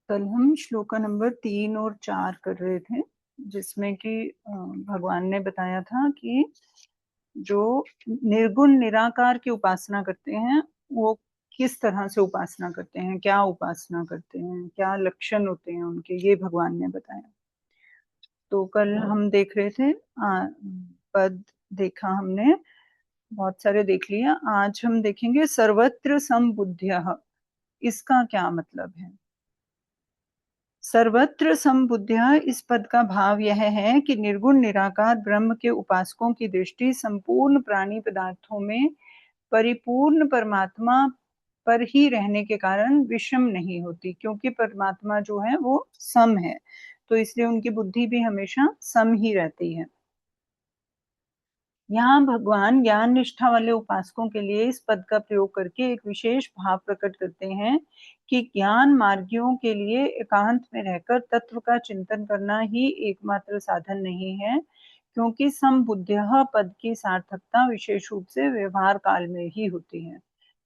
कल हम श्लोका नंबर 3 और 4 कर रहे थे, जिसमें कि भगवान ने बताया था कि जो निर्गुण निराकार की उपासना करते हैं, वो किस तरह से उपासना करते हैं, क्या उपासना करते हैं, क्या लक्षण होते हैं उनके, ये भगवान ने बताया। तो कल हम देख रहे थे पद देखा हमने, बहुत सारे देख लिया। आज हम देखेंगे सर्वत्र समबुद्ध्यः, इसका क्या मतलब है। सर्वत्र समबुद्ध्या, इस पद का भाव यह है कि निर्गुण निराकार ब्रह्म के उपासकों की दृष्टि संपूर्ण प्राणी पदार्थों में परिपूर्ण परमात्मा पर ही रहने के कारण विषम नहीं होती, क्योंकि परमात्मा जो है वो सम है, तो इसलिए उनकी बुद्धि भी हमेशा सम ही रहती है। यहाँ भगवान ज्ञान निष्ठा वाले उपासकों के लिए इस पद का प्रयोग करके एक विशेष भाव प्रकट करते हैं कि ज्ञान मार्गियों के लिए एकांत में रहकर तत्व का चिंतन करना ही एकमात्र साधन नहीं है, क्योंकि समबुद्ध्यः पद की सार्थकता विशेष रूप से व्यवहार काल में ही होती है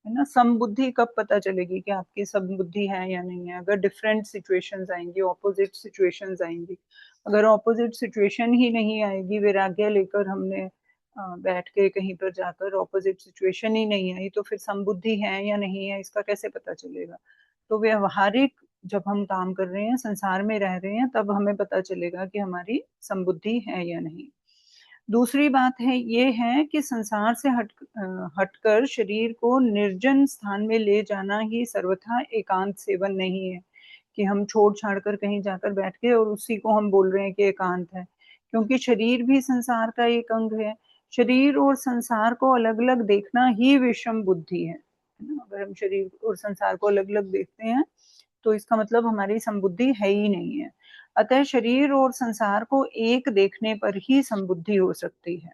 ना। समबुद्धि कब पता चलेगी कि आपकी समबुद्धि है या नहीं है? अगर डिफरेंट सिचुएशंस आएंगी, ऑपोजिट सिचुएशंस आएंगी। अगर ऑपोजिट सिचुएशन ही नहीं आएगी, वैराग्य लेकर हमने बैठ के कहीं पर जाकर ऑपोजिट सिचुएशन ही नहीं आई, तो फिर समबुद्धि है या नहीं है इसका कैसे पता चलेगा। तो व्यवहारिक जब हम काम कर रहे हैं, संसार में रह रहे हैं, तब हमें पता चलेगा कि हमारी समबुद्धि है या नहीं। दूसरी बात है ये है कि संसार से हटकर शरीर को निर्जन स्थान में ले जाना ही सर्वथा एकांत सेवन नहीं है, कि हम छोड़ छाड़ कर कहीं जाकर बैठ गए और उसी को हम बोल रहे हैं कि एकांत है, क्योंकि शरीर भी संसार का एक अंग है। शरीर और संसार को अलग अलग देखना ही विषम बुद्धि है ना। अगर हम शरीर और संसार को अलग अलग देखते हैं तो इसका मतलब हमारी समबुद्धि है ही नहीं है। अतः शरीर और संसार को एक देखने पर ही समबुद्धि हो सकती है।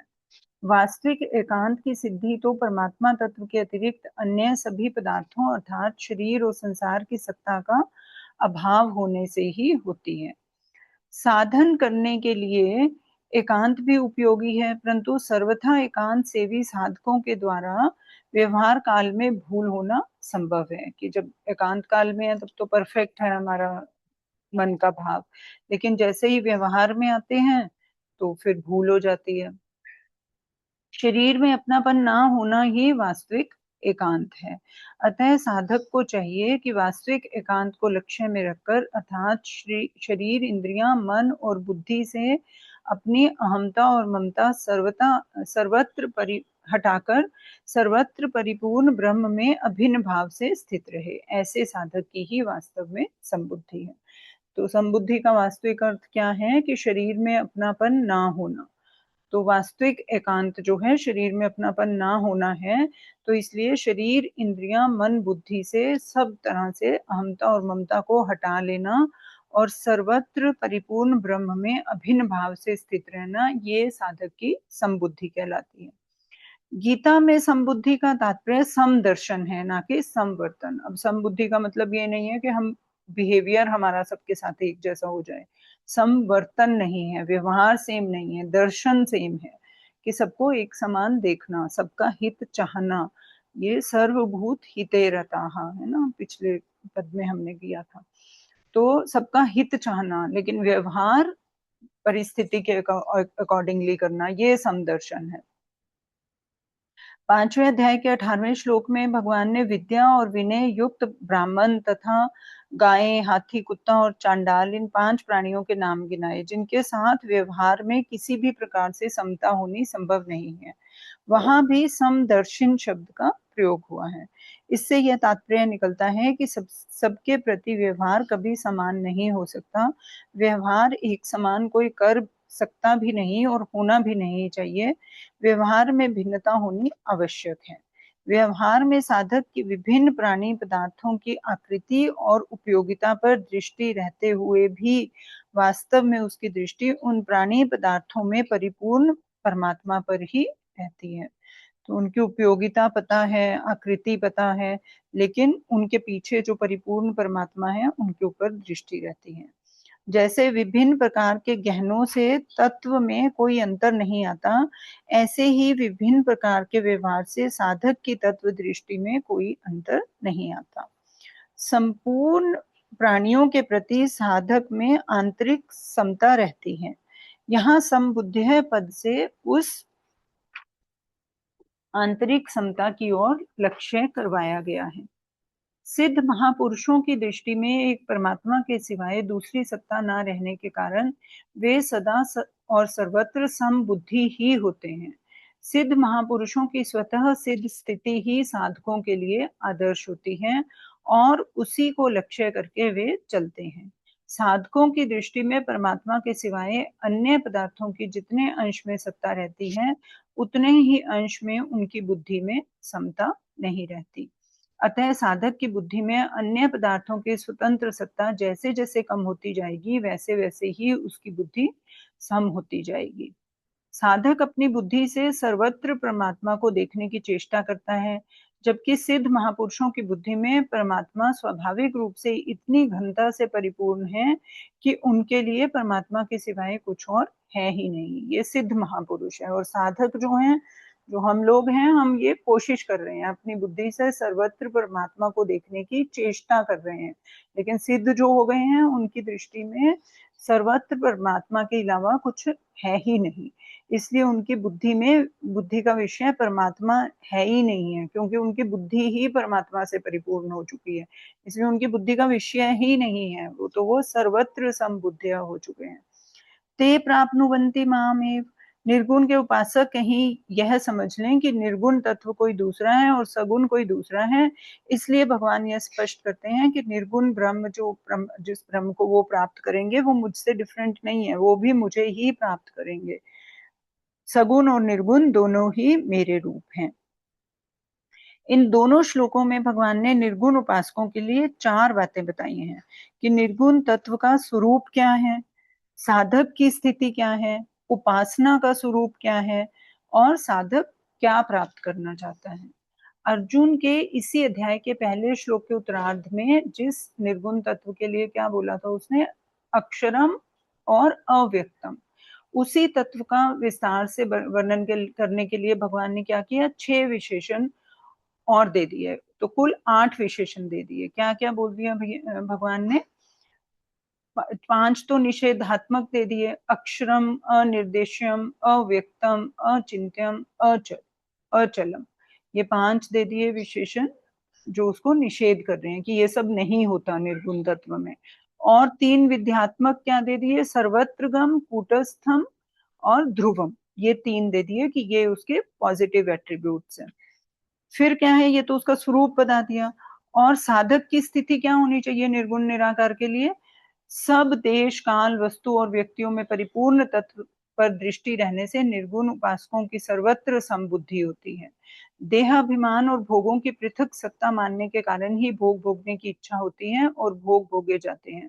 वास्तविक एकांत की सिद्धि तो परमात्मा तत्व के अतिरिक्त अन्य सभी पदार्थों अर्थात शरीर और संसार की सत्ता का अभाव होने से ही होती है। साधन करने के लिए एकांत भी उपयोगी है, परंतु सर्वथा एकांत सेवी साधकों के द्वारा व्यवहार काल में भूल होना संभव है, कि जब एकांत काल में है तब तो परफेक्ट है हमारा मन का भाव, लेकिन जैसे ही व्यवहार में आते हैं तो फिर भूल हो जाती है। शरीर में अपनापन ना होना ही वास्तविक एकांत है। अतः साधक को चाहिए कि वास्तविक एकांत को लक्ष्य में रखकर अर्थात शरीर, इंद्रियां, मन और बुद्धि से अपनी अहमता और ममता सर्वत्र हटाकर सर्वत्र परिपूर्ण ब्रह्म में अभिन्न भाव से स्थित रहे। ऐसे साधक की ही वास्तव में संबुद्धि है। तो संबुद्धि का वास्तविक अर्थ क्या है कि शरीर में अपनापन ना होना। तो वास्तविक एकांत जो है शरीर में अपनापन ना होना है, तो इसलिए शरीर, इंद्रियां, मन, बुद्धि से सब तरह से अहमता और ममता को हटा लेना और सर्वत्र परिपूर्ण ब्रह्म में अभिन्न भाव से स्थित रहना, ये साधक की समबुद्धि कहलाती है। गीता में समबुद्धि का तात्पर्य समदर्शन है, ना कि समवर्तन। अब समबुद्धि का मतलब ये नहीं है कि हम बिहेवियर हमारा सबके साथ एक जैसा हो जाए। समवर्तन नहीं है, व्यवहार सेम नहीं है, दर्शन सेम है, कि सबको एक समान देखना, सबका हित चाहना। ये सर्वभूत हिते रताः है ना, पिछले पद में हमने किया था। तो सबका हित चाहना, लेकिन व्यवहार परिस्थिति के अकॉर्डिंगली करना, ये समदर्शन है। 5वें अध्याय के 18वें श्लोक में भगवान ने विद्या और विनय युक्त ब्राह्मण तथा गाय, हाथी, कुत्ता और चांडाल, इन 5 प्राणियों के नाम गिनाए, जिनके साथ व्यवहार में किसी भी प्रकार से समता होनी संभव नहीं है। वहां भी समदर्शन शब्द का प्रयोग हुआ है। इससे यह तात्पर्य निकलता है कि सबके प्रति व्यवहार कभी समान नहीं हो सकता। व्यवहार एक समान कोई कर सकता भी नहीं और होना भी नहीं चाहिए। व्यवहार में भिन्नता होनी आवश्यक है। व्यवहार में साधक की विभिन्न प्राणी पदार्थों की आकृति और उपयोगिता पर दृष्टि रहते हुए भी वास्तव में उसकी दृष्टि उन प्राणी पदार्थों में परिपूर्ण परमात्मा पर ही रहती है। तो उनकी उपयोगिता पता है, आकृति पता है, लेकिन उनके पीछे जो परिपूर्ण परमात्मा है उनके ऊपर दृष्टि रहती है। जैसे विभिन्न प्रकार के गहनों से तत्व में कोई अंतर नहीं आता, ऐसे ही विभिन्न प्रकार के व्यवहार से साधक की तत्व दृष्टि में कोई अंतर नहीं आता। संपूर्ण प्राणियों के प्रति साधक में आंतरिक समता रहती है। यहाँ समबुद्धिः पद से उस आंतरिक समता की ओर लक्ष्य करवाया गया है। सिद्ध महापुरुषों की दृष्टि में एक परमात्मा के सिवाय दूसरी सत्ता न रहने के कारण वे सदा और सर्वत्र समबुद्धि ही होते हैं। सिद्ध महापुरुषों की स्वतः सिद्ध स्थिति ही साधकों के लिए आदर्श होती है और उसी को लक्ष्य करके वे चलते हैं। साधकों की दृष्टि में परमात्मा के सिवाय अन्य पदार्थों की जितने अंश में सत्ता रहती है, उतने ही अंश में उनकी बुद्धि में समता नहीं रहती। अतः साधक की बुद्धि में अन्य पदार्थों की स्वतंत्र सत्ता जैसे जैसे कम होती जाएगी, वैसे वैसे ही उसकी बुद्धि सम होती जाएगी। साधक अपनी बुद्धि से सर्वत्र परमात्मा को देखने की चेष्टा करता है, जबकि सिद्ध महापुरुषों की बुद्धि में परमात्मा स्वाभाविक रूप से इतनी घनता से परिपूर्ण है कि उनके लिए परमात्मा के सिवाय कुछ और है ही नहीं। ये सिद्ध महापुरुष है। और साधक जो हैं, जो हम लोग हैं, हम ये कोशिश कर रहे हैं, अपनी बुद्धि से सर्वत्र परमात्मा को देखने की चेष्टा कर रहे हैं। लेकिन सिद्ध जो हो गए हैं, उनकी दृष्टि में सर्वत्र परमात्मा के अलावा कुछ है ही नहीं। इसलिए उनकी बुद्धि में, बुद्धि का विषय परमात्मा है ही नहीं है, क्योंकि उनकी बुद्धि ही परमात्मा से परिपूर्ण हो चुकी है। इसलिए उनकी बुद्धि का विषय ही नहीं है, वो सर्वत्र समबुद्धिया हो चुके हैं। ते प्राप्नुवन्ति मामेव। निर्गुण के उपासक कहीं यह समझ लें कि निर्गुण तत्व कोई दूसरा है और सगुण कोई दूसरा है। इसलिए भगवान यह स्पष्ट करते हैं कि निर्गुण ब्रह्म जिस ब्रह्म को वो प्राप्त करेंगे, वो मुझसे डिफरेंट नहीं है, वो भी मुझे ही प्राप्त करेंगे। सगुण और निर्गुण दोनों ही मेरे रूप हैं। इन दोनों श्लोकों में भगवान ने निर्गुण उपासकों के लिए 4 बातें बताई हैं कि निर्गुण तत्व का स्वरूप क्या है, साधक की स्थिति क्या है, उपासना का स्वरूप क्या है और साधक क्या प्राप्त करना चाहता है। अर्जुन के इसी अध्याय के पहले श्लोक के उत्तरार्ध में जिस निर्गुण तत्व के लिए क्या बोला था उसने, अक्षरम और अव्यक्तम, उसी तत्व का विस्तार से वर्णन करने के लिए भगवान ने क्या किया, 6 विशेषण और दे दिए। तो कुल 8 विशेषण दे दिए। क्या क्या बोल दिया भगवान ने? 5 तो निषेधात्मक दे दिए, अक्षरम, अनिर्देश्यम, अव्यक्तम, अचिंत्यम, अचलम। ये 5 दे दिए विशेषण जो उसको निषेध कर रहे हैं कि ये सब नहीं होता निर्गुण तत्व में। और 3 विध्यात्मक क्या दे दिए, सर्वत्रगम, कूटस्थम और ध्रुवम। ये 3 दे दिए कि ये उसके पॉजिटिव एट्रीब्यूट्स हैं। फिर क्या है, ये तो उसका स्वरूप बता दिया। और साधक की स्थिति क्या होनी चाहिए निर्गुण निराकार के लिए? सब देश काल वस्तु और व्यक्तियों में परिपूर्ण तत्व पर दृष्टि रहने से निर्गुण उपासकों की सर्वत्र समबुद्धि होती है। देहाभिमान और भोगों की पृथक सत्ता मानने के कारण ही भोग भोगने की इच्छा होती है और भोग भोगे जाते हैं।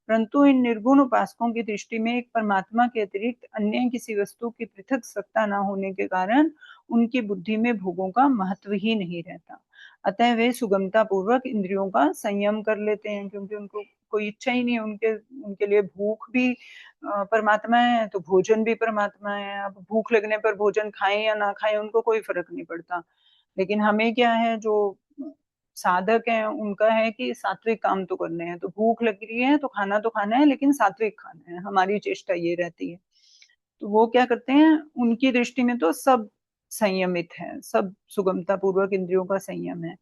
परंतु इन निर्गुण उपासकों की दृष्टि में एक परमात्मा के अतिरिक्त अन्य किसी वस्तु की पृथक सत्ता न होने के कारण उनकी बुद्धि में भोगों का महत्व ही नहीं रहता। अतः वे सुगमता पूर्वक इंद्रियों का संयम कर लेते हैं, क्योंकि उनको कोई इच्छा ही नहीं है। उनके उनके लिए भूख भी परमात्मा है, तो भोजन भी परमात्मा है। अब भूख लगने पर भोजन खाएं या ना खाएं उनको कोई फर्क नहीं पड़ता। लेकिन हमें क्या है, जो साधक हैं उनका है कि सात्विक काम तो करने हैं, तो भूख लग रही है तो खाना है, लेकिन सात्विक खाना है, हमारी चेष्टा ये रहती है। तो वो क्या करते हैं, उनकी दृष्टि में तो सब संयमित है, सब सुगमता पूर्वक इंद्रियों का संयम है।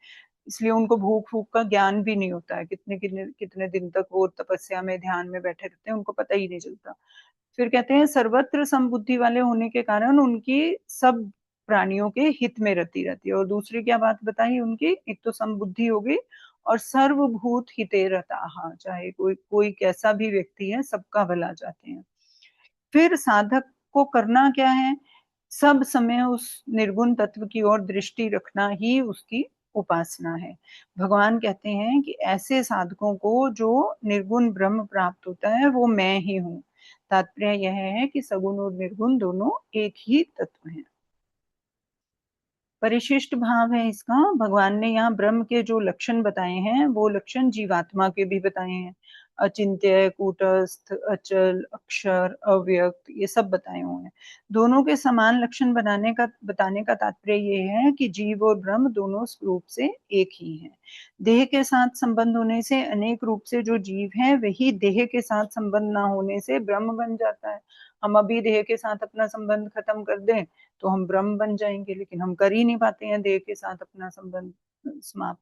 इसलिए उनको भूख फूक का ज्ञान भी नहीं होता है। कितने कितने कितने दिन तक वो तपस्या में ध्यान में बैठे रहते हैं, उनको पता ही नहीं चलता। फिर कहते हैं सर्वत्र समबुद्धि वाले होने के कारण उनकी सब प्राणियों के हित में रति रहती है। और दूसरी क्या बात बताई उनकी, एक तो समबुद्धि हो गई और सर्वभूत हिते रताहा, चाहे कोई कोई कैसा भी व्यक्ति है सबका भला चाहते हैं। फिर साधक को करना क्या है, सब समय उस निर्गुण तत्व की ओर दृष्टि रखना ही उसकी उपासना है। भगवान कहते हैं कि ऐसे साधकों को जो निर्गुण ब्रह्म प्राप्त होता है वो मैं ही हूँ। तात्पर्य यह है कि सगुण और निर्गुण दोनों एक ही तत्व हैं। परिशिष्ट भाव है इसका। भगवान ने यहाँ ब्रह्म के जो लक्षण बताए हैं वो लक्षण जीवात्मा के भी बताए हैं। अचिंत्य, कूटस्थ, अचल, अक्षर, अव्यक्त, ये सब बताए हुए हैं। दोनों के समान लक्षण बताने का तात्पर्य ये है कि जीव और ब्रह्म दोनों रूप से एक ही हैं। देह के साथ संबंध होने से अनेक रूप से जो जीव है वही देह के साथ संबंध ना होने से ब्रह्म बन जाता है। हम अभी देह के साथ अपना संबंध खत्म कर दें तो हम ब्रह्म बन जाएंगे, लेकिन हम कर ही नहीं पाते हैं देह के साथ अपना संबंध समाप्त।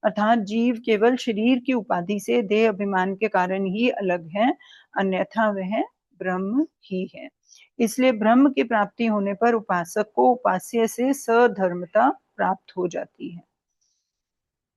अर्थात जीव केवल शरीर की उपाधि से देह अभिमान के कारण ही अलग है, अन्यथा वह ब्रह्म ही है। इसलिए ब्रह्म की प्राप्ति होने पर उपासक को उपास्य से सधर्मता प्राप्त हो जाती है।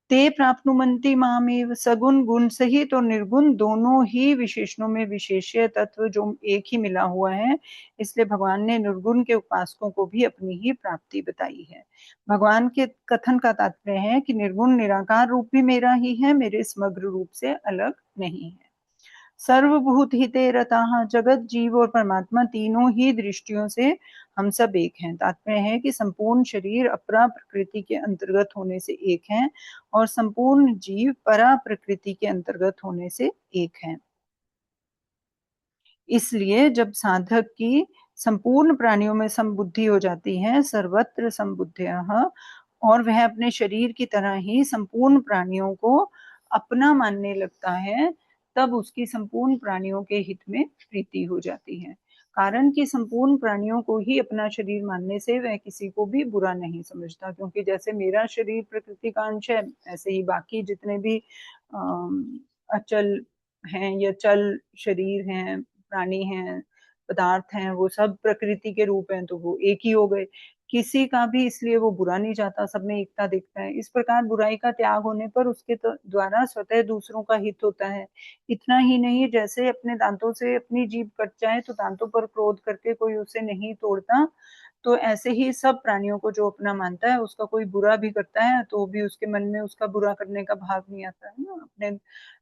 ते प्राप्नुवन्ति मामेव, सगुण गुण सहित और निर्गुण दोनों ही विशेषणों में विशेष्य तत्व जो एक ही मिला हुआ है, इसलिए भगवान ने निर्गुण के उपासकों को भी अपनी ही प्राप्ति बताई है। भगवान के कथन का तात्पर्य है कि निर्गुण निराकार रूप भी मेरा ही है, मेरे समग्र रूप से अलग नहीं है। सर्वभूत हिते रताः, जगत, जीव और परमात्मा तीनों ही दृष्टियों से हम सब एक हैं। तात्पर्य है कि संपूर्ण शरीर अपरा प्रकृति के अंतर्गत होने से एक है और संपूर्ण जीव परा प्रकृति के अंतर्गत होने से एक है। इसलिए जब साधक की संपूर्ण प्राणियों में समबुद्धि हो जाती है, सर्वत्र समबुद्धयः, और वह अपने शरीर की तरह ही संपूर्ण प्राणियों को अपना मानने लगता है, तब उसकी संपूर्ण प्राणियों के हित में प्रीति हो जाती है। कारण कि संपूर्ण प्राणियों को ही अपना शरीर मानने से वह किसी को भी बुरा नहीं समझता, क्योंकि जैसे मेरा शरीर प्रकृति का अंश है, ऐसे ही बाकी जितने भी अचल हैं या चल शरीर हैं, प्राणी हैं, पदार्थ हैं, वो सब प्रकृति के रूप हैं, तो वो एक ही हो गए। किसी का भी इसलिए वो बुरा नहीं चाहता, सब में एकता देखता है। इस प्रकार बुराई का त्याग होने पर उसके द्वारा स्वतः दूसरों का हित होता है। इतना ही नहीं, जैसे अपने दांतों से अपनी जीभ कट जाए तो दांतों पर क्रोध करके कोई उसे नहीं तोड़ता, तो ऐसे ही सब प्राणियों को जो अपना मानता है, उसका कोई बुरा भी करता है तो भी उसके मन में उसका बुरा करने का भाव नहीं आता है ना। अपने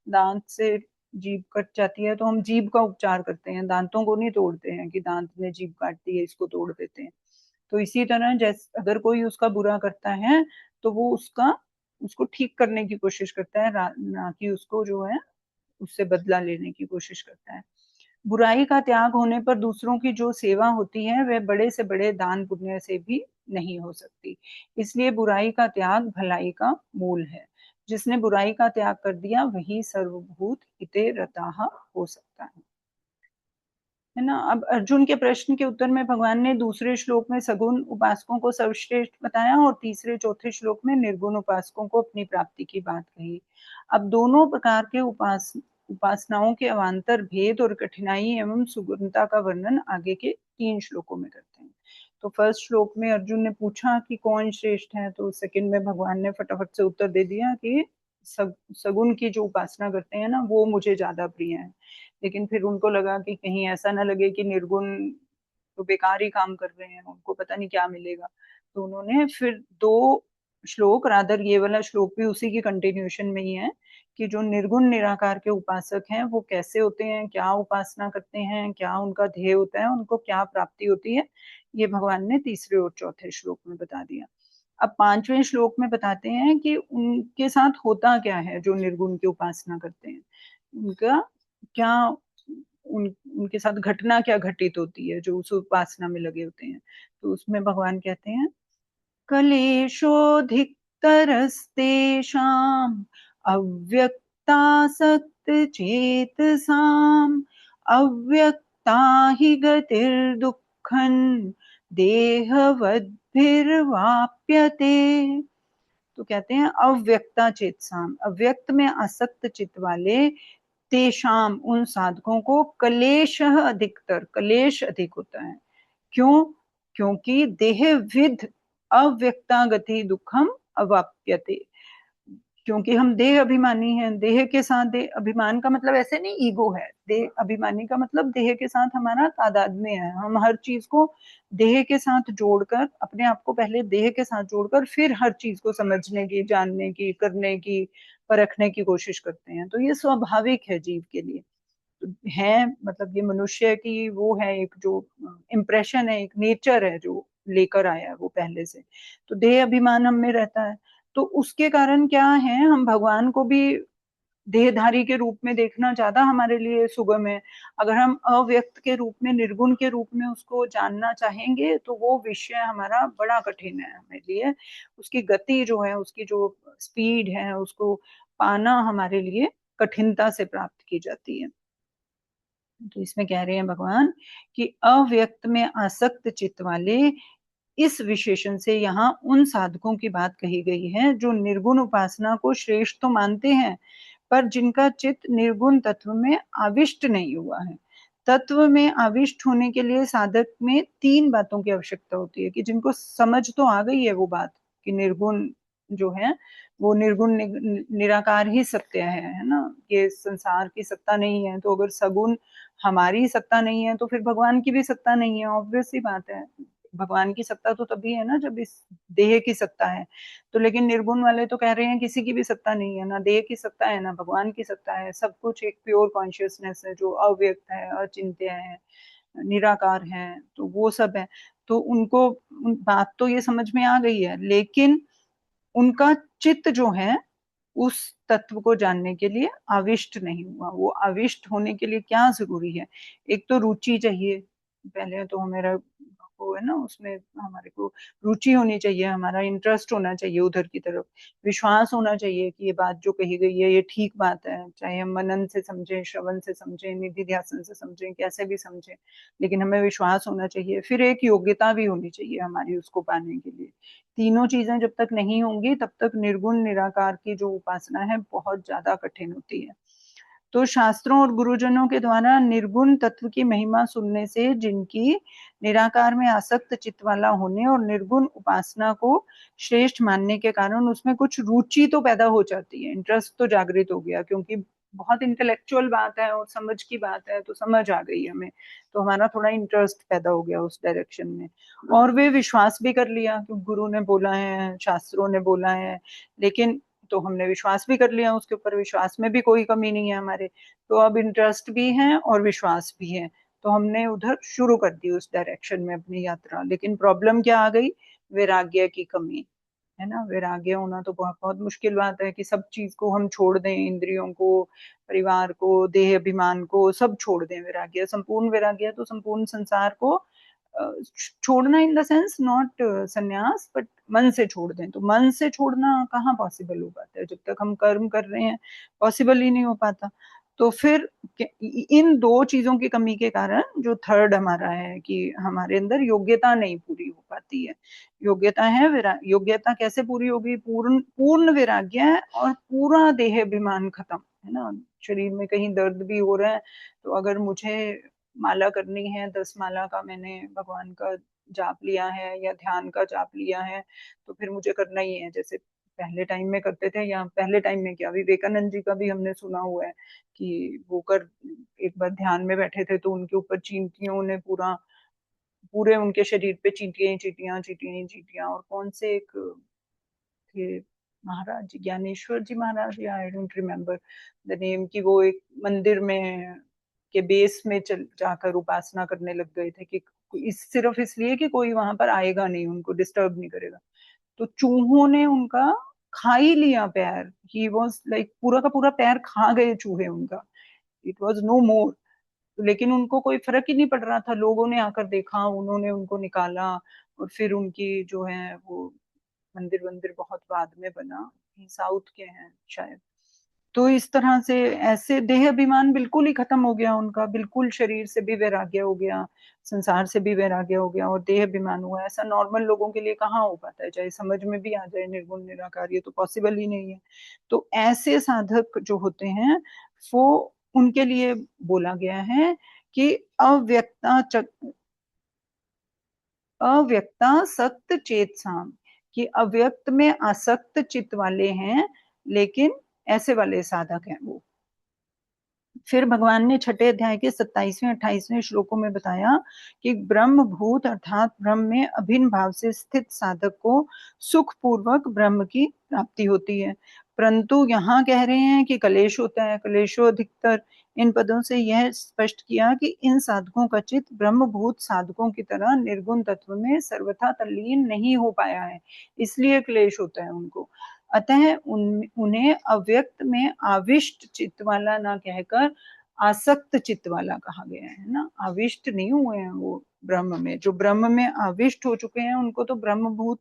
दांत से जीभ कट जाती है तो हम जीभ का उपचार करते हैं, दांतों को नहीं तोड़ते हैं कि दांत ने जीभ काट दी है, इसको तोड़ देते हैं। तो इसी तरह जैसे अगर कोई उसका बुरा करता है तो वो उसको ठीक करने की कोशिश करता है, ना कि उसको जो है उससे बदला लेने की कोशिश करता है। बुराई का त्याग होने पर दूसरों की जो सेवा होती है वह बड़े से बड़े दान पुण्य से भी नहीं हो सकती। इसलिए बुराई का त्याग भलाई का मूल है। जिसने बुराई का त्याग कर दिया वही सर्वभूत हिते रताः हो सकता है ना। अब अर्जुन के प्रश्न के उत्तर में भगवान ने दूसरे श्लोक में सगुण उपासकों को सर्वश्रेष्ठ बताया और तीसरे चौथे श्लोक में निर्गुण उपासकों को अपनी प्राप्ति की बात कही। अब दोनों प्रकार के उपासनाओं के अवान्तर भेद और कठिनाई एवं सुगमता का वर्णन आगे के 3 श्लोकों में करते हैं। तो फर्स्ट श्लोक में अर्जुन ने पूछा कि कौन श्रेष्ठ है, तो सेकंड में भगवान ने फटाफट से उत्तर दे दिया कि सगुण की जो उपासना करते हैं ना, वो मुझे ज्यादा प्रिय है। लेकिन फिर उनको लगा कि कहीं ऐसा ना लगे कि निर्गुण तो बेकार ही काम कर रहे हैं, उनको पता नहीं क्या मिलेगा। तो उन्होंने फिर 2 श्लोक, रादर ये वाला श्लोक भी उसी की कंटिन्यूशन में ही है, कि जो निर्गुण निराकार के उपासक हैं वो कैसे होते हैं, क्या उपासना करते हैं, क्या उनका ध्येय होता है, उनको क्या प्राप्ति होती है, ये भगवान ने तीसरे और चौथे श्लोक में बता दिया। अब 5वें श्लोक में बताते हैं कि उनके साथ होता क्या है जो निर्गुण की उपासना करते हैं, उनका क्या उनके साथ घटना क्या घटित होती है जो उस उपासना में लगे होते हैं। तो उसमें भगवान कहते हैं, कलेशोऽधिकतरस्तेषाम् अव्यक्तासक्त चेतसाम् अव्यक्ता हि गतिर्दुःखम् देहवद्भिर्वाप्यते। तो कहते हैं अव्यक्ता चेतसाम, अव्यक्त में आसक्त चित्त वाले, तेषाम उन साधकों को कलेश अधिकतर, कलेश अधिक होता है। क्यों? क्योंकि देह विद अव्यक्ता गति दुखम अवाप्यते, क्योंकि हम देह अभिमानी हैं। देह के साथ, देह अभिमान का मतलब ऐसे नहीं ईगो है, देह अभिमानी का मतलब देह के साथ हमारा तादात्म्य है। हम हर चीज को देह के साथ जोड़कर, अपने आप को पहले देह के साथ जोड़कर फिर हर चीज को समझने की, जानने की, करने की, परखने की कोशिश करते हैं। तो ये स्वाभाविक है जीव के लिए है, मतलब ये मनुष्य की वो है, एक जो इम्प्रेशन है, एक नेचर है जो लेकर आया है वो पहले से। तो देह अभिमान हम में रहता है, तो उसके कारण क्या है, हम भगवान को भी देहधारी के रूप में देखना ज्यादा हमारे लिए सुगम है। अगर हम अव्यक्त के रूप में, निर्गुण के रूप में उसको जानना चाहेंगे तो वो विषय हमारा बड़ा कठिन है हमारे लिए। उसकी गति जो है, उसकी जो स्पीड है, उसको पाना हमारे लिए कठिनता से प्राप्त की जाती है। तो इसमें कह रहे हैं भगवान कि अव्यक्त में आसक्त चित्त वाले, इस विशेषण से यहाँ उन साधकों की बात कही गई है जो निर्गुण उपासना को श्रेष्ठ तो मानते हैं, पर जिनका चित्त निर्गुण तत्व में आविष्ट नहीं हुआ है। तत्व में आविष्ट होने के लिए साधक में 3 बातों की आवश्यकता होती है, कि जिनको समझ तो आ गई है वो बात कि निर्गुण जो है वो निर्गुण निराकार ही सत्य है ना, ये संसार की सत्ता नहीं है। तो अगर सगुण हमारी सत्ता नहीं है तो फिर भगवान की भी सत्ता नहीं है, ऑब्वियस सी बात है। भगवान की सत्ता तो तभी है ना जब इस देह की सत्ता है। तो लेकिन निर्गुण वाले तो कह रहे हैं किसी की भी सत्ता नहीं है, ना देह की सत्ता है ना भगवान की सत्ता है, सब कुछ एक प्योर कॉन्शियसनेस है जो अव्यक्त है, अचिंत्य है, निराकार है, तो वो सब है। तो उनको बात तो ये समझ में आ गई है, लेकिन उनका चित्त जो है उस तत्व को जानने के लिए आविष्ट नहीं हुआ। वो आविष्ट होने के लिए क्या जरूरी है? एक तो रुचि चाहिए, पहले तो हमारा वो है ना, उसमें हमारे को रुचि होनी चाहिए, हमारा इंटरेस्ट होना चाहिए उधर की तरफ, विश्वास होना चाहिए कि ये बात जो कही गई है ये ठीक बात है, चाहे हम मनन से समझें, श्रवण से समझें, निधि ध्यासन से समझें, कैसे भी समझें, लेकिन हमें विश्वास होना चाहिए। फिर एक योग्यता भी होनी चाहिए हमारी उसको पाने के लिए। तीनों चीजें जब तक नहीं होंगी तब तक निर्गुण निराकार की जो उपासना है बहुत ज्यादा कठिन होती है। तो शास्त्रों और गुरुजनों के द्वारा निर्गुण तत्व की महिमा सुनने से जिनकी निराकार में आसक्त चित्त वाला होने और निर्गुण उपासना को श्रेष्ठ मानने के कारण उसमें कुछ रुचि तो पैदा हो जाती है, इंटरेस्ट तो जागृत हो गया, क्योंकि बहुत इंटेलेक्चुअल बात है और समझ की बात है, तो समझ आ गई हमें, तो हमारा थोड़ा इंटरेस्ट पैदा हो गया उस डायरेक्शन में। और वे विश्वास भी कर लिया कि गुरु ने बोला है, शास्त्रों ने बोला है, लेकिन तो हमने विश्वास भी कर लिया उसके ऊपर, विश्वास में भी कोई कमी नहीं है हमारे। तो अब इंटरेस्ट भी है और विश्वास भी है, तो हमने उधर शुरू कर दी उस डायरेक्शन में अपनी यात्रा। लेकिन प्रॉब्लम क्या आ गई? वैराग्य की कमी, है ना। वैराग्य होना तो बहुत बहुत मुश्किल बात है कि सब चीज को हम छोड़ दें, इंद्रियों को, परिवार को, देह अभिमान को सब छोड़ दें। वैराग्य, संपूर्ण वैराग्य तो संपूर्ण संसार को छोड़ना, इन द सेंस नॉट संन्यास, बट मन से छोड़ दें। तो मन से छोड़ना कहाँ पॉसिबल हो पाता है? जब तक हम कर्म कर रहे हैं पॉसिबल ही नहीं हो पाता। तो फिर इन 2 चीजों की कमी के कारण जो थर्ड हमारा है कि हमारे अंदर योग्यता नहीं पूरी हो पाती है। योग्यता है, योग्यता कैसे पूरी होगी? पूर्ण पूर्ण वैराग्य है और पूरा देह अभिमान खत्म, है ना। शरीर में कहीं दर्द भी हो रहा है तो अगर मुझे माला करनी है, 10 माला का मैंने भगवान का जाप लिया है या ध्यान का जाप लिया है, तो फिर मुझे करना ही है, जैसे पहले टाइम में करते थे। या पहले टाइम में क्या, विवेकानंद जी का भी हमने सुना हुआ है कि वो कर एक बार ध्यान में बैठे थे तो उनके ऊपर चींटियों ने पूरे उनके शरीर पे चींटियां ही चींटियां, चींटियां ही चींटियां। और कौन से एक थे महाराज जी, ज्ञानेश्वर जी महाराज, या I don't remember the name, की वो एक मंदिर में के बेस में चल जाकर उपासना करने लग गए थे कि सिर्फ इसलिए कि कोई वहां पर आएगा नहीं, उनको डिस्टर्ब नहीं करेगा। तो चूहों ने उनका खा ही लिया पैर, ही वॉज लाइक पूरा का पूरा पैर खा गए चूहे उनका, इट वॉज नो मोर। लेकिन उनको कोई फर्क ही नहीं पड़ रहा था, लोगों ने आकर देखा, उन्होंने उनको निकाला, और फिर उनकी जो है वो मंदिर वंदिर बहुत बाद में बना, साउथ के हैं शायद। तो इस तरह से ऐसे देह अभिमान बिल्कुल ही खत्म हो गया उनका, बिल्कुल शरीर से भी वैराग्य हो गया, संसार से भी वैराग्य हो गया और देह अभिमान हुआ। ऐसा नॉर्मल लोगों के लिए कहाँ हो पाता है? चाहे समझ में भी आ जाए निर्गुण निराकार, ये तो पॉसिबल ही नहीं है। तो ऐसे साधक जो होते हैं वो, उनके लिए बोला गया है कि अव्यक्ता अव्यक्ता सक्त चेत साम, कि अव्यक्त में आसक्त चित्त वाले हैं, लेकिन ऐसे वाले साधक हैं वो। फिर भगवान ने छठे अध्याय के 27वें 28वें श्लोकों में बताया कि ब्रह्म भूत अर्थात ब्रह्म में अभिन्न भाव से स्थित साधक को सुख पूर्वक ब्रह्म की प्राप्ति होती है। परंतु यहाँ कह रहे हैं कि कलेश होता है, कलेशो अधिकतर। इन पदों से यह स्पष्ट किया कि इन साधकों का चित्त ब्रह्मभूत साधकों की तरह निर्गुण तत्व में सर्वथा तल्लीन नहीं हो पाया है, इसलिए क्लेश होता है उनको। अतः उन्हें अव्यक्त में आविष्ट चित्त वाला ना कहकर आसक्त चित्त वाला कहा गया है ना। आविष्ट नहीं हुए हैं वो ब्रह्म में, जो ब्रह्म में आविष्ट हो चुके हैं उनको तो ब्रह्मभूत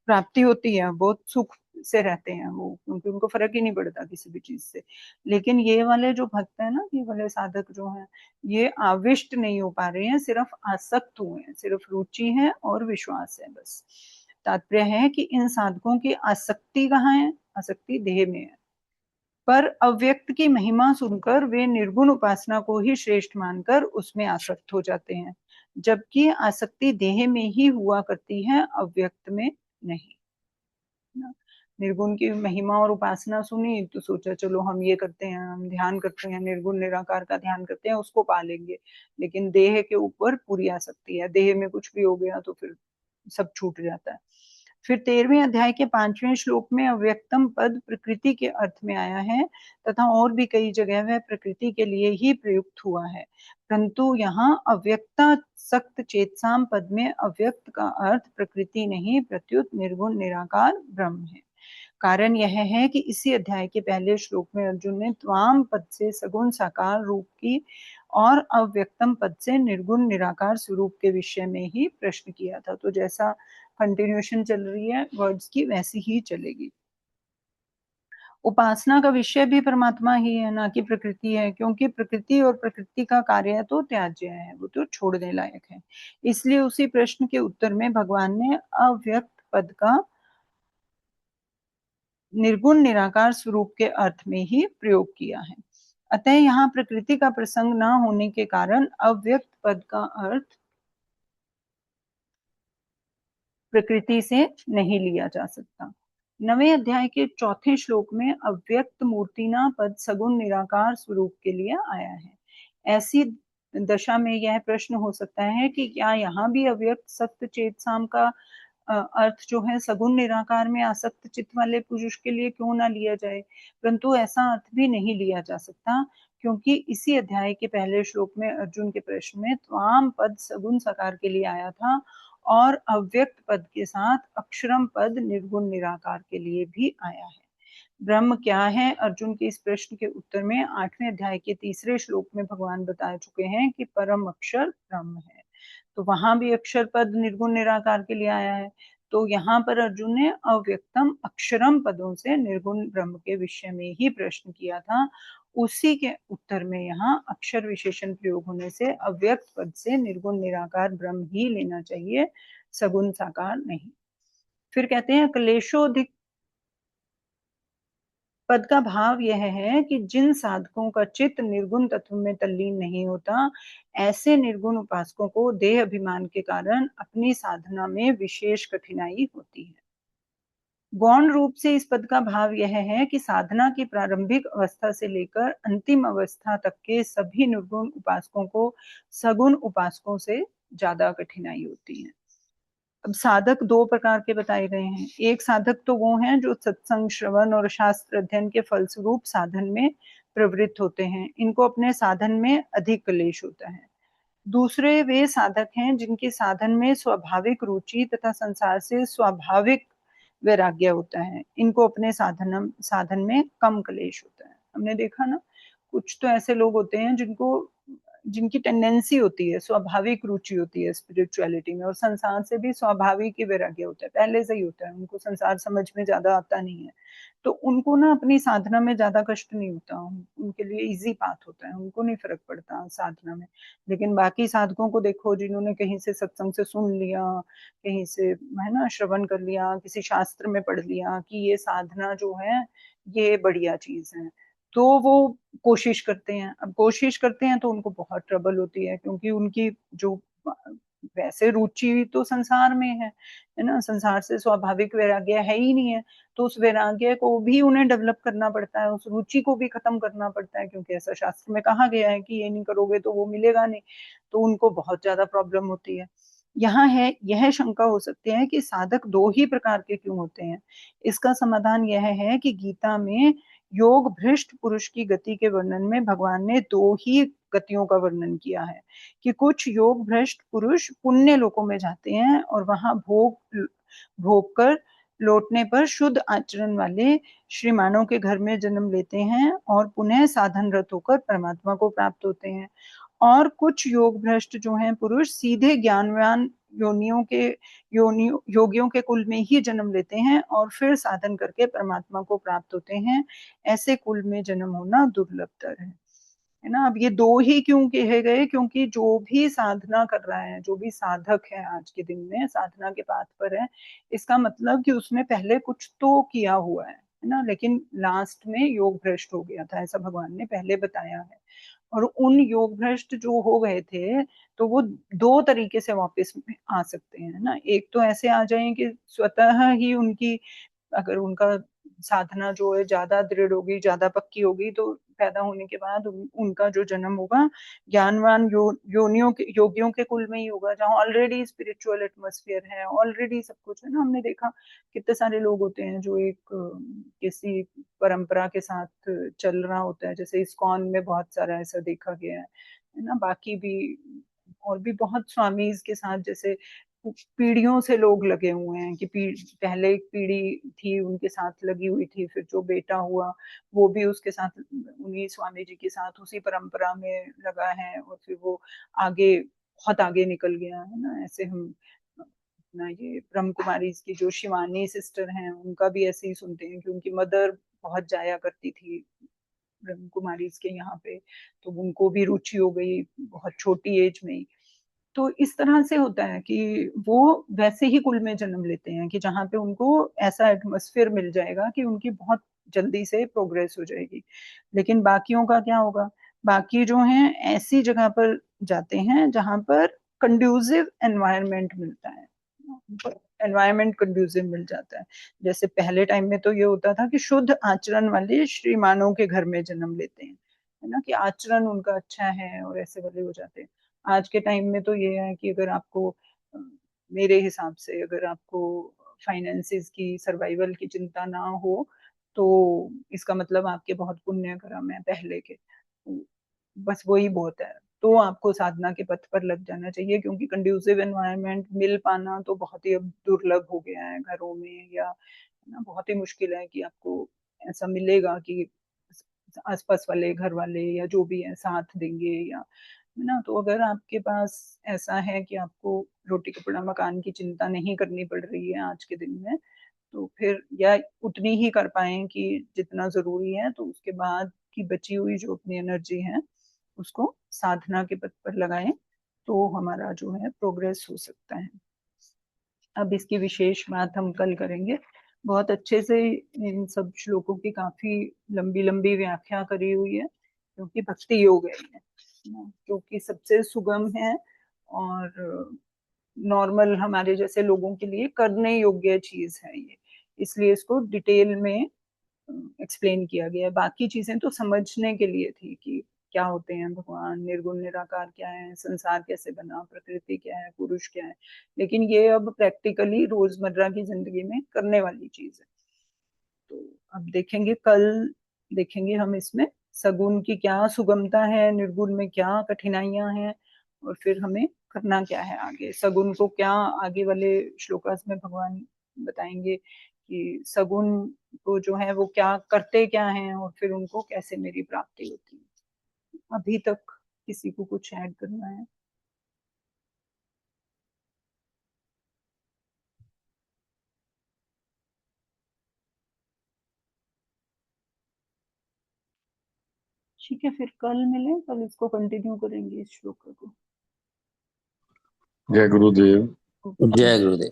प्राप्ति होती है, बहुत सुख से रहते हैं वो, क्योंकि उनको फर्क ही नहीं पड़ता किसी भी चीज से। लेकिन ये वाले जो भक्त है ना, ये वाले साधक जो हैं, ये आविष्ट नहीं हो पा रहे हैं, सिर्फ आसक्त हुए हैं, सिर्फ रुचि है और विश्वास है बस। तात्पर्य है कि इन साधकों की आसक्ति कहाँ है? आसक्ति देह में है। पर अव्यक्त की महिमा सुनकर वे निर्गुण उपासना को ही श्रेष्ठ मानकर उसमें आसक्त हो जाते हैं, जबकि आसक्ति देह में ही हुआ करती है, अव्यक्त में नहीं। निर्गुण की महिमा और उपासना सुनी तो सोचा चलो हम ये करते हैं, हम ध्यान करते हैं, निर्गुण निराकार का ध्यान करते हैं, उसको पा लेंगे। लेकिन देह के ऊपर पूरी आसक्ति है, देह में कुछ भी हो गया तो फिर सब छूट जाता है। फिर 13वें अध्याय के 5वें श्लोक में अव्यक्तम पद प्रकृति के अर्थ में आया है तथा और भी कई जगह वह प्रकृति के लिए ही प्रयुक्त हुआ है, परंतु यहाँ अव्यक्ता सक्त चेतसाम पद में अव्यक्त का अर्थ प्रकृति नहीं प्रत्युत निर्गुण निराकार ब्रह्म है। कारण यह है कि इसी अध्याय के पहले श्लोक में अर्जुन ने त्वाम पद से सगुण साकार रूप की और अव्यक्तम पद से निर्गुण निराकार स्वरूप के विषय में ही प्रश्न किया था। तो जैसा कंटिन्यूएशन चल रही है वर्ड्स की, वैसी ही चलेगी। उपासना का विषय भी परमात्मा ही है, ना कि प्रकृति है, क्योंकि प्रकृति और प्रकृति का कार्य तो त्याज्य है, वो तो छोड़ने लायक है। इसलिए उसी प्रश्न के उत्तर में भगवान ने अव्यक्त पद का निर्गुण निराकार स्वरूप के अर्थ में ही प्रयोग किया है। अतः यहाँ प्रकृति का प्रसंग न होने के कारण अव्यक्त पद का अर्थ प्रकृति से नहीं लिया जा सकता। 9वें अध्याय के 4थे श्लोक में अव्यक्त मूर्तिना पद सगुण निराकार स्वरूप के लिए आया है। ऐसी दशा में यह प्रश्न हो सकता है कि क्या यहाँ भी अव्यक्त सत्य चेतसाम का अर्थ जो है सगुण निराकार में आसक्त चित्त वाले पुरुष के लिए क्यों ना लिया जाए, परंतु ऐसा अर्थ भी नहीं लिया जा सकता, क्योंकि इसी अध्याय के पहले श्लोक में अर्जुन के प्रश्न में त्वाम पद सगुण साकार के लिए आया था और अव्यक्त पद के साथ अक्षरम पद निर्गुण निराकार के लिए भी आया है। ब्रह्म क्या है, अर्जुन के इस प्रश्न के उत्तर में 8वें अध्याय के 3रे श्लोक में भगवान बता चुके हैं कि परम अक्षर ब्रह्म है। तो वहां भी अक्षर पद निर्गुण निराकार के लिए आया है। तो यहाँ पर अर्जुन ने अव्यक्तम अक्षरम पदों से निर्गुण ब्रह्म के विषय में ही प्रश्न किया था। उसी के उत्तर में यहाँ अक्षर विशेषण प्रयोग होने से अव्यक्त पद से निर्गुण निराकार ब्रह्म ही लेना चाहिए, सगुण साकार नहीं। फिर कहते हैं क्लेशोधिक पद का भाव यह है कि जिन साधकों का चित्त निर्गुण तत्व में तल्लीन नहीं होता, ऐसे निर्गुण उपासकों को देह अभिमान के कारण अपनी साधना में विशेष कठिनाई होती है। गौण रूप से इस पद का भाव यह है कि साधना की प्रारंभिक अवस्था से लेकर अंतिम अवस्था तक के सभी निर्गुण उपासकों को सगुण उपासकों से ज्यादा कठिनाई होती है। अब साधक 2 प्रकार के बताए गए हैं। एक साधक तो वो हैं जो सत्संग श्रवण और शास्त्र अध्ययन के फलस्वरूप साधन में प्रवृत्त होते हैं, इनको अपने साधन में अधिक क्लेश होता है। दूसरे वे साधक हैं जिनके साधन में स्वाभाविक रुचि तथा संसार से स्वाभाविक वैराग्य होता है, इनको अपने साधन में कम क्लेश होता है। हमने देखा ना, कुछ तो ऐसे लोग होते हैं जिनकी टेंडेंसी होती है, स्वाभाविक रुचि होती है स्पिरिचुअलिटी में, और संसार से भी स्वाभाविक ही वैराग्य होता है, पहले से ही होता है, उनको संसार समझ में ज्यादा आता नहीं है, तो उनको ना अपनी साधना में ज्यादा कष्ट नहीं होता, उनके लिए इजी पाथ होता है, उनको नहीं फर्क पड़ता साधना में। लेकिन बाकी साधकों को देखो जिन्होंने कहीं से सत्संग से सुन लिया, कहीं से है ना श्रवण कर लिया, किसी शास्त्र में पढ़ लिया कि ये साधना जो है ये बढ़िया चीज है, तो वो कोशिश करते हैं। अब कोशिश करते हैं तो उनको बहुत ट्रबल होती है, क्योंकि उनकी जो वैसे रुचि तो संसार में है ना, संसार से स्वाभाविक वैराग्य है ही नहीं है, तो उस वैराग्य को भी उन्हें डेवलप करना पड़ता है, उस रुचि को भी खत्म करना पड़ता है, क्योंकि ऐसा शास्त्र में कहा गया है कि ये नहीं करोगे तो वो मिलेगा नहीं, तो उनको बहुत ज्यादा प्रॉब्लम होती है। यहाँ है यह शंका हो सकती है कि साधक 2 ही प्रकार के क्यों होते हैं। इसका समाधान यह है कि गीता में योग भ्रष्ट पुरुष की गति के वर्णन में भगवान ने 2 ही गतियों का वर्णन किया है, कि कुछ योग भ्रष्ट पुरुष पुण्य लोकों में जाते हैं और वहां भोग कर लौटने पर शुद्ध आचरण वाले श्रीमानों के घर में जन्म लेते हैं और पुनः साधनरत होकर परमात्मा को प्राप्त होते हैं। और कुछ योग भ्रष्ट जो हैं पुरुष सीधे ज्ञानवान योनियों के योगियों के कुल में ही जन्म लेते हैं और फिर साधन करके परमात्मा को प्राप्त होते हैं। ऐसे कुल में जन्म होना दुर्लभतर है ना। अब ये दो ही क्यों कहे गए, क्योंकि जो भी साधना कर रहा है, जो भी साधक है आज के दिन में साधना के पाथ पर है, इसका मतलब कि उसने पहले कुछ तो किया हुआ है ना, लेकिन लास्ट में योग भ्रष्ट हो गया था, ऐसा भगवान ने पहले बताया है। और उन योग भ्रष्ट जो हो गए थे, तो वो दो तरीके से वापस आ सकते हैं ना। एक तो ऐसे आ जाए कि स्वतः ही उनकी, अगर उनका साधना जो है ज्यादा दृढ़ होगी, ज्यादा पक्की होगी, तो पैदा होने के बाद उनका जो जन्म होगा ज्ञानवान योनियों के योगियों के कुल में ही होगा, जहाँ ऑलरेडी स्पिरिचुअल एटमॉस्फेयर है, ऑलरेडी सब कुछ है ना। हमने देखा कितने सारे लोग होते हैं जो एक किसी परंपरा के साथ चल रहा होता है, जैसे इस्कॉन में बहुत सारा ऐसा देखा गया है ना। बाकी भी और भी बहुत स्वामीज के साथ जैसे पीढ़ियों से लोग लगे हुए हैं कि पहले एक पीढ़ी थी उनके साथ लगी हुई थी, फिर जो बेटा हुआ वो भी उसके साथ, उन्हीं स्वामी जी के साथ उसी परंपरा में लगा है, और फिर वो आगे बहुत आगे निकल गया है ना। ऐसे हम अपना ये ब्रह्म कुमारी की जो शिवानी सिस्टर हैं उनका भी ऐसे ही सुनते हैं कि उनकी मदर बहुत जाया करती थी ब्रह्म कुमारी के यहाँ पे, तो उनको भी रुचि हो गई बहुत छोटी एज में ही। तो इस तरह से होता है कि वो वैसे ही कुल में जन्म लेते हैं कि जहाँ पे उनको ऐसा एटमॉस्फेयर मिल जाएगा कि उनकी बहुत जल्दी से प्रोग्रेस हो जाएगी। लेकिन बाकियों का क्या होगा, बाकी जो हैं ऐसी जगह पर जाते हैं जहाँ पर कंड्यूसिव एनवायरनमेंट मिलता है, एनवायरनमेंट कंड्यूसिव मिल जाता है। जैसे पहले टाइम में तो ये होता था कि शुद्ध आचरण वाले श्रीमानों के घर में जन्म लेते हैं, है ना, कि आचरण उनका अच्छा है और ऐसे वाले हो जाते हैं। आज के टाइम में तो ये है कि अगर आपको मेरे हिसाब से अगर आपको फाइनेंसिस की सर्वाइवल की चिंता ना हो, तो इसका मतलब आपके बहुत पुण्य कर्म है पहले के, बस वही बहुत है। तो आपको साधना के पथ पर लग जाना चाहिए, क्योंकि कंड्यूसिव एनवायरनमेंट मिल पाना तो बहुत ही अब दुर्लभ हो गया है घरों में, या ना बहुत ही मुश्किल है कि आपको ऐसा मिलेगा कि आसपास वाले घर वाले या जो भी है साथ देंगे, या है ना। तो अगर आपके पास ऐसा है कि आपको रोटी कपड़ा मकान की चिंता नहीं करनी पड़ रही है आज के दिन में, तो फिर या उतनी ही कर पाए कि जितना जरूरी है, तो उसके बाद की बची हुई जो अपनी एनर्जी है उसको साधना के पथ पर लगाएं, तो हमारा जो है प्रोग्रेस हो सकता है। अब इसकी विशेष बात हम कल करेंगे। बहुत अच्छे से इन सब श्लोकों की काफी लंबी लंबी व्याख्या करी हुई है, क्योंकि भक्ति योग है ये, क्योंकि सबसे सुगम है और नॉर्मल हमारे जैसे लोगों के लिए करने योग्य चीज है ये, इसलिए इसको डिटेल में एक्सप्लेन किया गया है। बाकी चीजें तो समझने के लिए थी कि क्या होते हैं भगवान, निर्गुण निराकार क्या है, संसार कैसे बना, प्रकृति क्या है, पुरुष क्या है, लेकिन ये अब प्रैक्टिकली रोजमर्रा की जिंदगी में करने वाली चीज है। तो अब देखेंगे कल, देखेंगे हम इसमें सगुण की क्या सुगमता है, निर्गुण में क्या कठिनाइयां हैं, और फिर हमें करना क्या है आगे। सगुण को क्या आगे वाले श्लोकास में भगवान बताएंगे कि सगुण को जो है वो क्या करते क्या हैं, और फिर उनको कैसे मेरी प्राप्ति होती है। अभी तक किसी को कुछ ऐड करना है? ठीक है, फिर कल मिलें, कल इसको कंटिन्यू करेंगे इस श्लोक को। जय गुरुदेव। ओके। जय गुरुदेव।